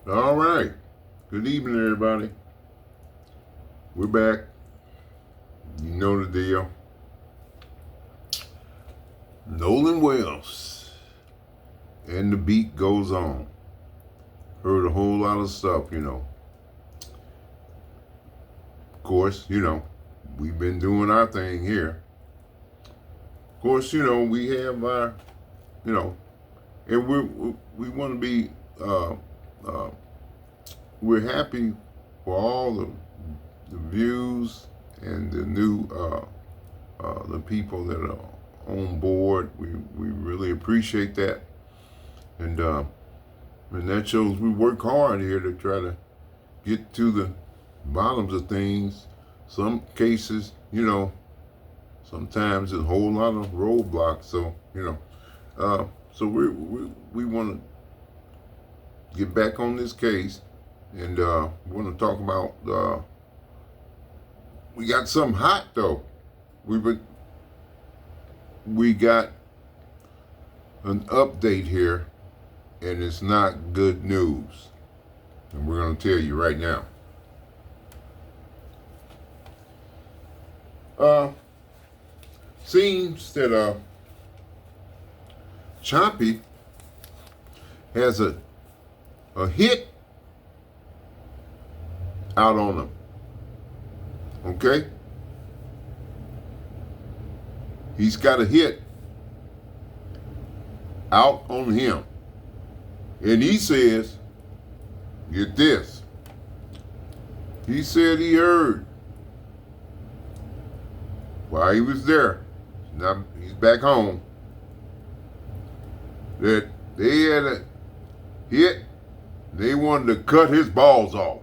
All right. Good evening, everybody. We're back. You know the deal. Nolan Wells. And the beat goes on. Heard a whole lot of stuff. Of course, we've been doing our thing here. Of course, we have our, and we want to be, uh, we're happy for all the views and the new, the people that are on board. We really appreciate that. And that shows we work hard here to try to get to the bottoms of things. Some cases, sometimes there's a whole lot of roadblocks. So, so we want to get back on this case, and we want to talk about. We got something hot though. We got an update here, and it's not good news. And we're going to tell you right now. Seems that Choppy has a hit out on him. Okay? He's got a hit out on him. And he says, get this. He said he heard while he was there, now he's back home, that they had a hit, they wanted to cut his balls off.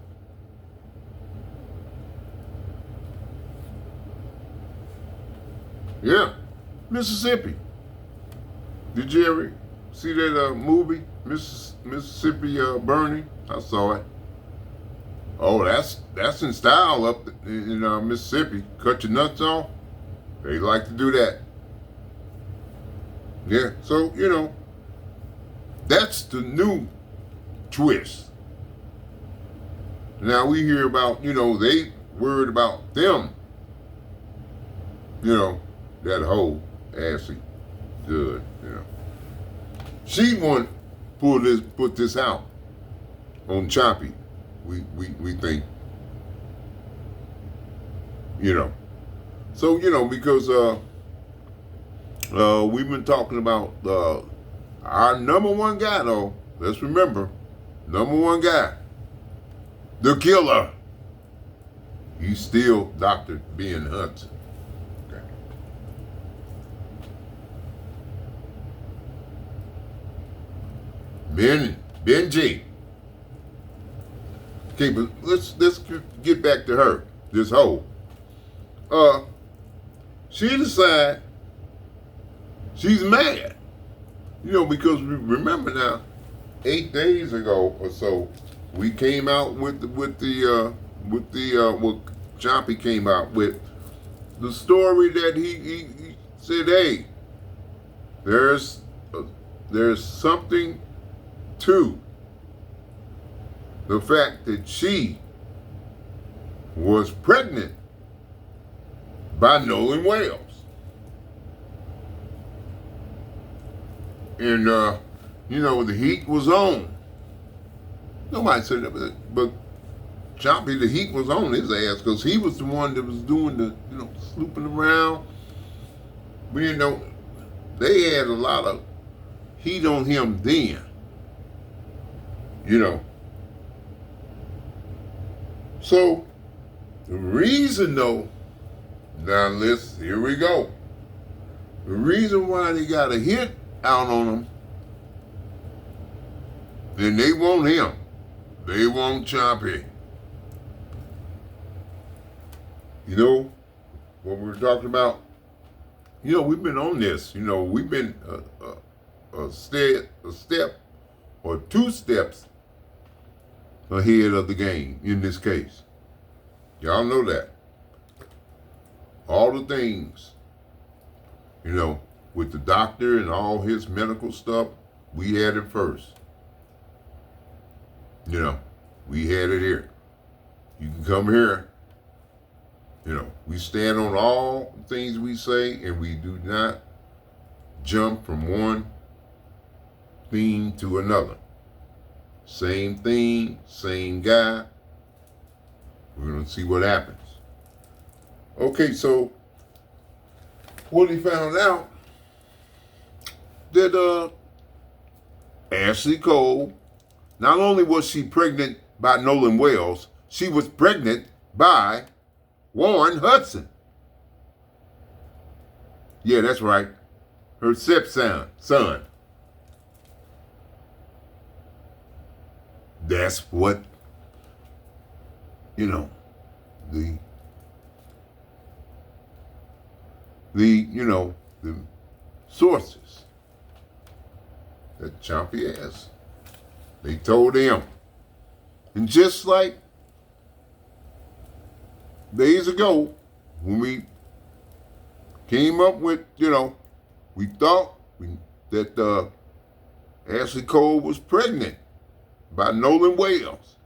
Yeah, Mississippi. Did you ever see that movie, Mississippi Burning? I saw it. Oh, that's in style up in Mississippi. Cut your nuts off. They like to do that. Yeah, so that's the new twist. Now we hear about they worried about them. That whole Ashlee good. She want put this out on Choppy. We think. So because we've been talking about our number one guy though. Let's remember, number one guy, the killer. He's still Dr. Ben Hudson. Okay. Benji. Okay, but let's get back to her. This hoe. She decided she's mad. Because remember now, 8 days ago or so, we came out with what Choppy came out with the story that he said, hey, there's something to the fact that she was pregnant by Nolan Wells. And, the heat was on. Nobody said that, but Choppy, the heat was on his ass because he was the one that was doing the, slooping around. They had a lot of heat on him then. So, the reason though, now here we go. The reason why they got a hit out on him, then they want him. They want Choppy. What we're talking about, we've been on this. We've been a step or 2 steps ahead of the game in this case. Y'all know that. All the things, with the doctor and all his medical stuff, we had it first. You know, we had it here. You can come here. You know, we stand on all things we say, and we do not jump from one thing to another. Same thing, same guy. We're going to see what happens. Okay, so what he found out that Ashlee Cole, not only was she pregnant by Nolan Wells, she was pregnant by Warren Hudson. Yeah, that's right. Her stepson. That's what, you know, the sources that Chompy has. They told him. And just like days ago, when we came up with, we thought that Ashlee Cole was pregnant by Nolan Wells.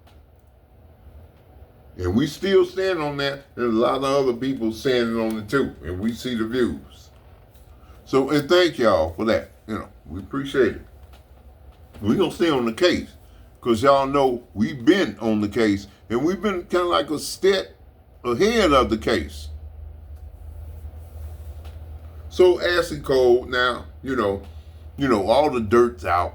And we still stand on that. There's a lot of other people standing on it too. And we see the views. So, and thank y'all for that. We appreciate it. We're going to stay on the case. Because y'all know we've been on the case. And we've been kind of like a step ahead of the case. So Ashlee Cole, now, all the dirt's out,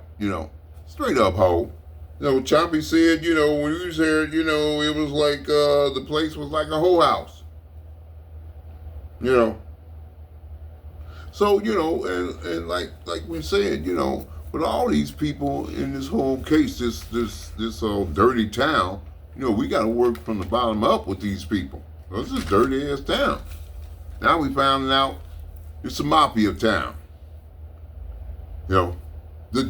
straight up hoe. Chompy said, when we was there, it was like, the place was like a whole house. So, and like we said, with all these people in this whole case, this dirty town, we got to work from the bottom up with these people. This is a dirty ass town. Now we found out it's a mafia town. The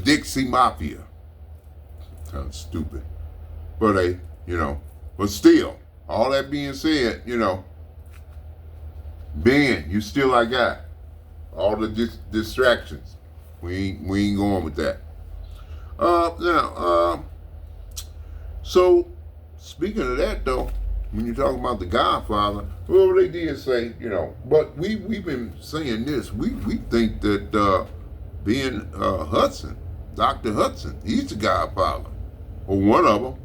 Dixie Mafia. Kind of stupid. But but still, all that being said, Ben, you still I got. All the distractions. We ain't going with that. So speaking of that though, when you're talking about the Godfather, well, they did say, but we've been saying this. We think that Ben Hudson, Dr. Hudson, he's the Godfather, or one of them,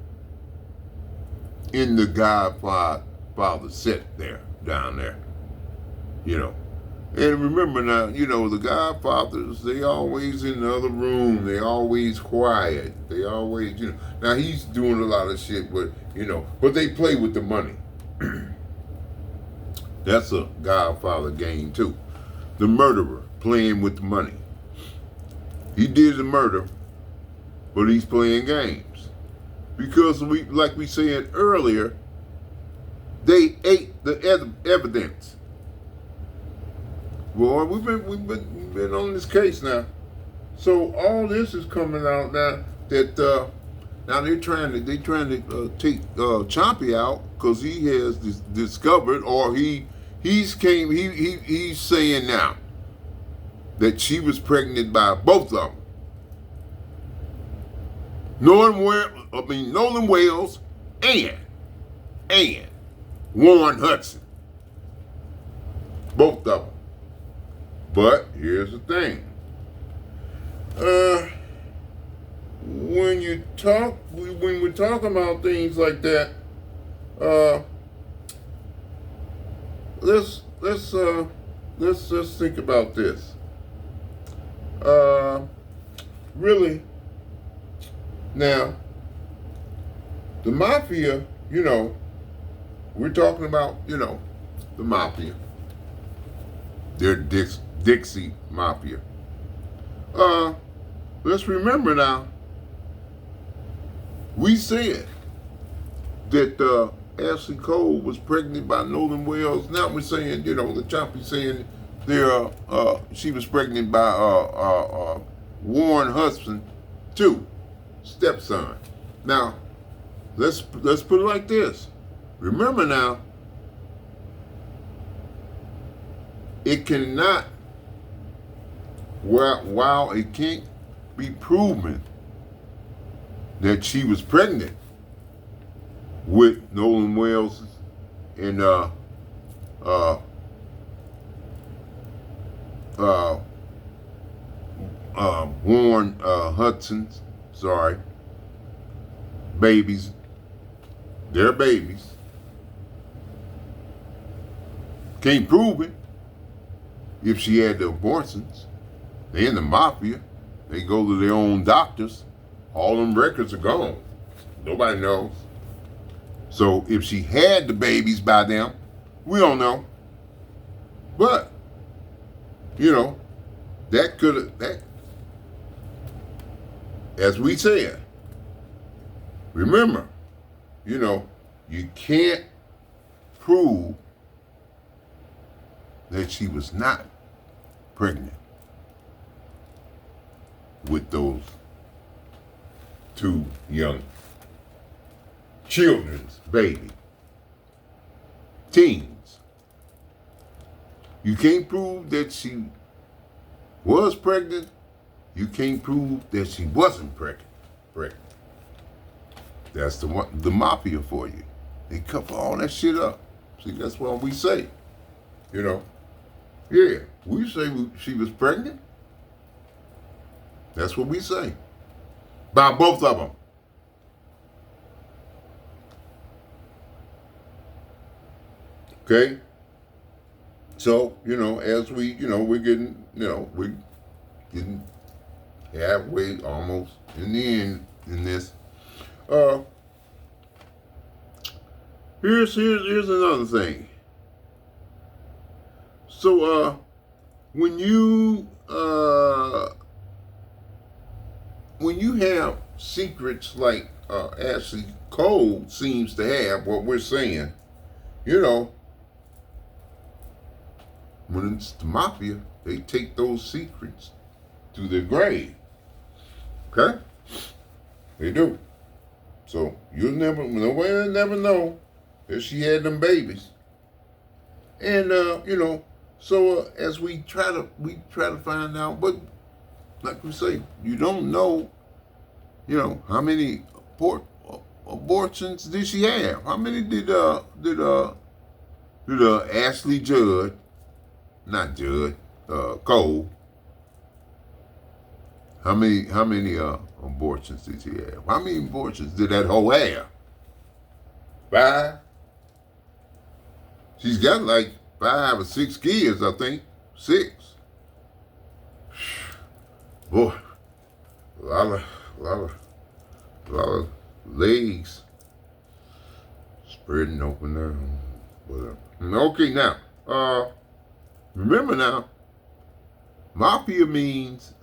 in the Godfather set there, down there, And remember now, the Godfathers, they always in the other room. They always quiet. They always, Now he's doing a lot of shit, but they play with the money. That's a Godfather game too. The murderer playing with the money. He did the murder, but he's playing games. Because like we said earlier, they ate the evidence. Boy, we've been on this case now. So all this is coming out now that now they're trying to take Chompy out because he has discovered, or he's saying now that she was pregnant by both of them. Nolan Wells and Warren Hudson. Both of them. But here's the thing. When we're talking about things like that, let's think about this. Really, now, the mafia, we're talking about, the mafia. They're Dixie Mafia. Let's remember now, we said that Ashlee Cole was pregnant by Nolan Wells. Now we're saying, the Chompy saying she was pregnant by Warren Hudson too, stepson. Now, let's put it like this. Remember now, it cannot, while it can't be proven that she was pregnant with Nolan Wells and uh, Warren Hudson's, sorry, babies, their babies. Can't prove it if she had the abortions. They in the mafia. They go to their own doctors. All them records are gone. Nobody knows. So if she had the babies by them, we don't know. But, you know, that could have, that, as we said, remember, you know, you can't prove that she was not pregnant with those two young children's baby teens. You can't prove that she was pregnant. You can't prove that she wasn't pregnant. That's the mafia for you. They cover all that shit up. See, that's what we say. You know, yeah, we say she was pregnant. That's what we say. By both of them. Okay? So, you know, as we, you know, we're getting, you know, we're getting halfway almost in the end in this. Here's another thing. So, when you have secrets like Ashlee Cole seems to have, what we're saying, you know, when it's the mafia, they take those secrets to their grave. Okay? They do. So nobody will never know that she had them babies. And you know, so as we try to find out, but like we say, you don't know, you know, how many abortions did she have? How many did Ashlee Cole? How many abortions did she have? How many abortions did that hoe have? 5? She's got like 5 or 6 kids, I think. 6. Boy, a lot of legs spreading open there. But, okay, now, remember now, mafia means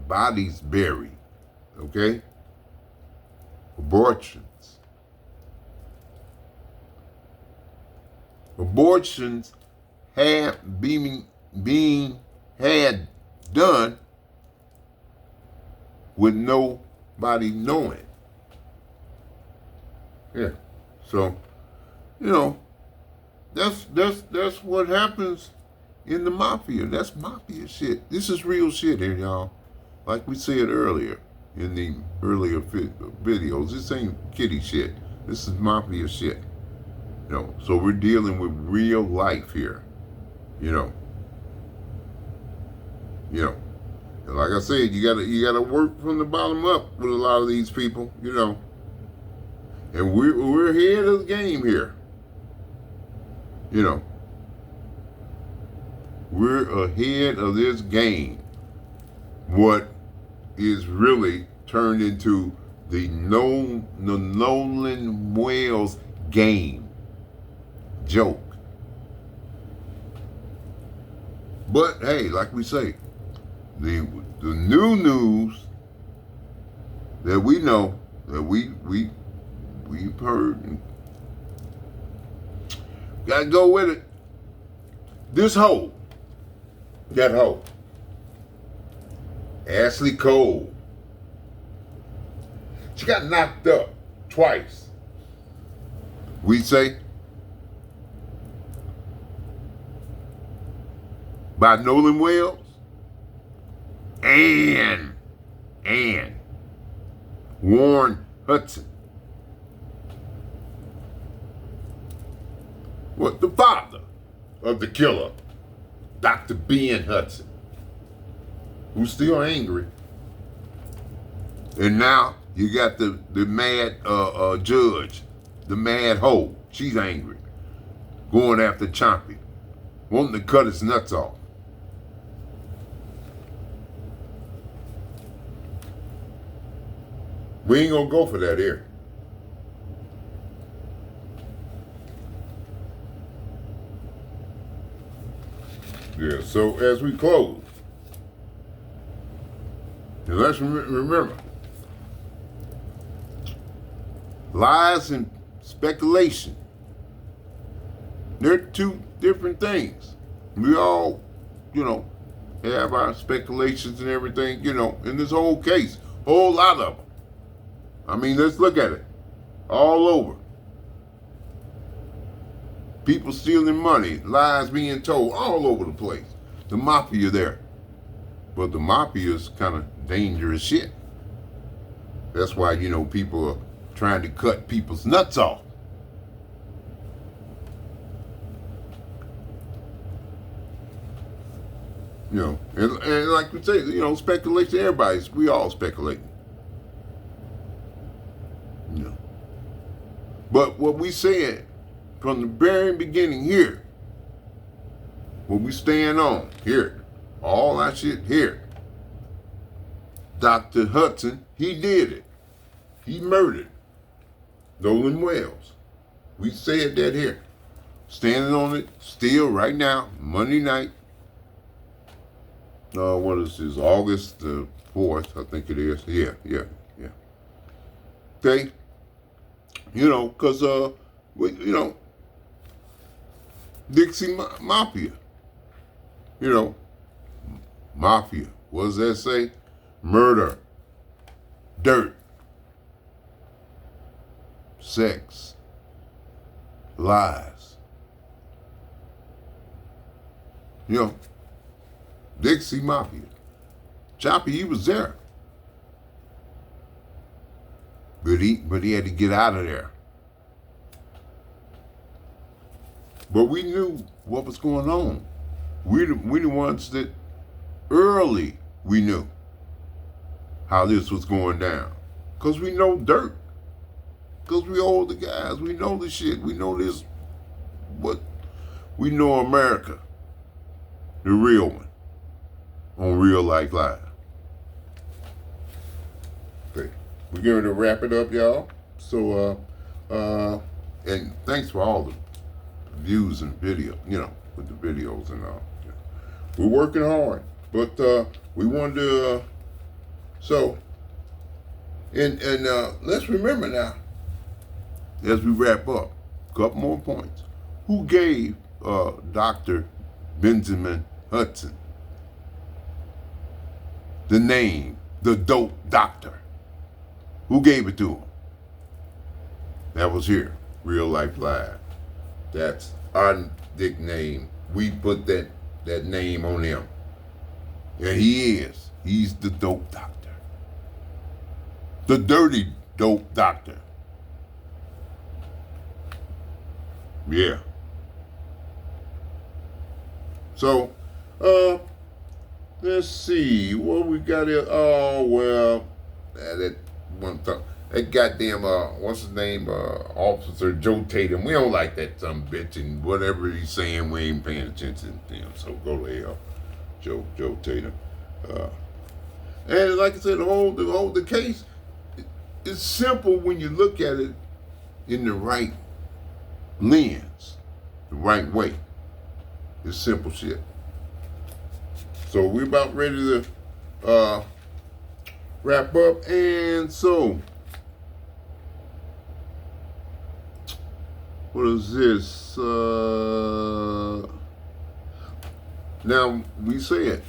bodies buried. Okay? Abortions have being had done with nobody knowing. Yeah. So, you know, that's what happens in the mafia. That's mafia shit. This is real shit here, y'all. Like we said earlier in the earlier videos, this ain't kitty shit. This is mafia shit. You know, so we're dealing with real life here. You know. And like I said, you gotta work from the bottom up with a lot of these people. You know. And we're ahead of the game here. You know. We're ahead of this game. What is really turned into the Nolan Wells game. Joke. But hey, like we say, the new news that we know, that we've heard, and gotta go with it. This hoe, that hoe, Ashlee Cole, she got knocked up twice. We say by Nolan Wells and and Warren Hudson. What, the father of the killer, Dr. Ben Hudson, who's still angry. And now you got the mad judge, the mad hoe. She's angry, going after Chompy, wanting to cut his nuts off. We ain't gonna go for that here. Yeah, so as we close, and let's remember, lies and speculation, they're two different things. We all, have our speculations and everything, in this whole case, whole lot of them. I mean, let's look at it. All over. People stealing money, lies being told all over the place. The mafia there. But the mafia is kind of dangerous shit. That's why, people are trying to cut people's nuts off. And like we say, speculation, we all speculate. But what we said from the very beginning here, what we stand on here, all that shit here, Dr. Hudson, he did it. He murdered Nolan Wells. We said that here. Standing on it still right now, Monday night. What is this? August the 4th, I think it is. Yeah. Okay? Because, Dixie Mafia. Mafia. What does that say? Murder. Dirt. Sex. Lies. Dixie Mafia. Choppy, he was there. But he had to get out of there. But we knew what was going on. We the ones that early we knew how this was going down. Because we know dirt. Because we older guys. We know the shit. We know this. We know America. The real one. On Real Life Live. Okay. We're going to wrap it up, y'all. So, and thanks for all the views and video, with the videos and all. Yeah. We're working hard, but we wanted to. And let's remember now, as we wrap up, a couple more points. Who gave Dr. Benjamin Hudson the name, the dope doctor? Who gave it to him? That was here, Real Life Live. That's our nickname. We put that name on him. And he's the dope doctor. The dirty dope doctor. Yeah. So, let's see what we got here. Oh, well, that one time. That goddamn, what's his name, Officer Joe Tatum. We don't like that some bitch, and whatever he's saying, we ain't paying attention to him. So go to hell, Joe Tatum. And like I said, the case, it's simple when you look at it in the right lens, the right way. It's simple shit. So we're about ready to wrap up, and so. What is this? Now, we said,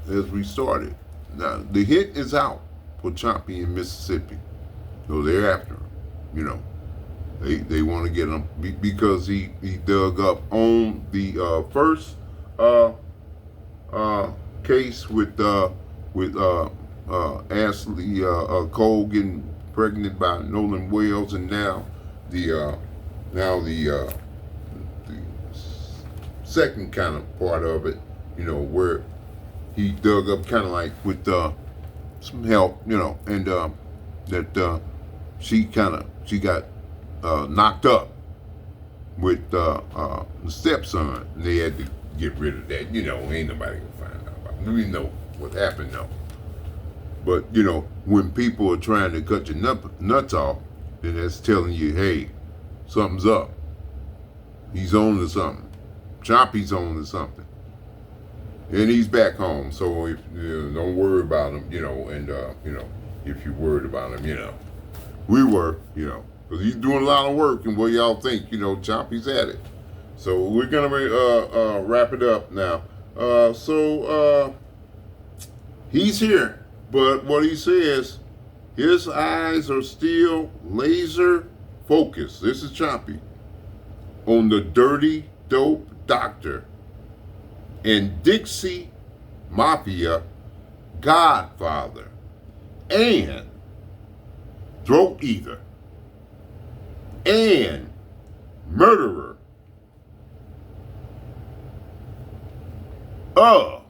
as we started, now the hit is out for Chompy in Mississippi. So they're after him, They want to get him because he dug up on the first case with Ashlee Cole getting pregnant by Nolan Wales, and now the the second kind of part of it, where he dug up kind of like with some help, and that she got knocked up with the stepson. And they had to get rid of that. Ain't nobody gonna find out about it. We know what happened though. But when people are trying to cut your nuts off, then that's telling you, hey, something's up. He's on to something. Choppy's on to something. And he's back home, so if, don't worry about him, and if you're worried about him, we were, because he's doing a lot of work, and what y'all think, Choppy's at it. So we're gonna wrap it up now. He's here, but what he says, his eyes are still laser focused. This is Choppy on the dirty dope doctor and Dixie Mafia Godfather and Throat Eater and murderer of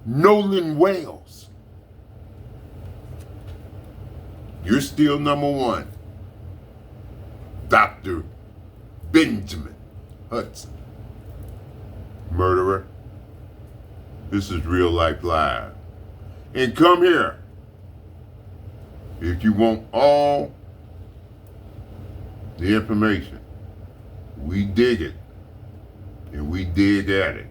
Nolan Wales. You're still number one, Dr. Benjamin Hudson. Murderer. This is Real Life Live. And come here if you want all the information. We dig it, and we dig at it.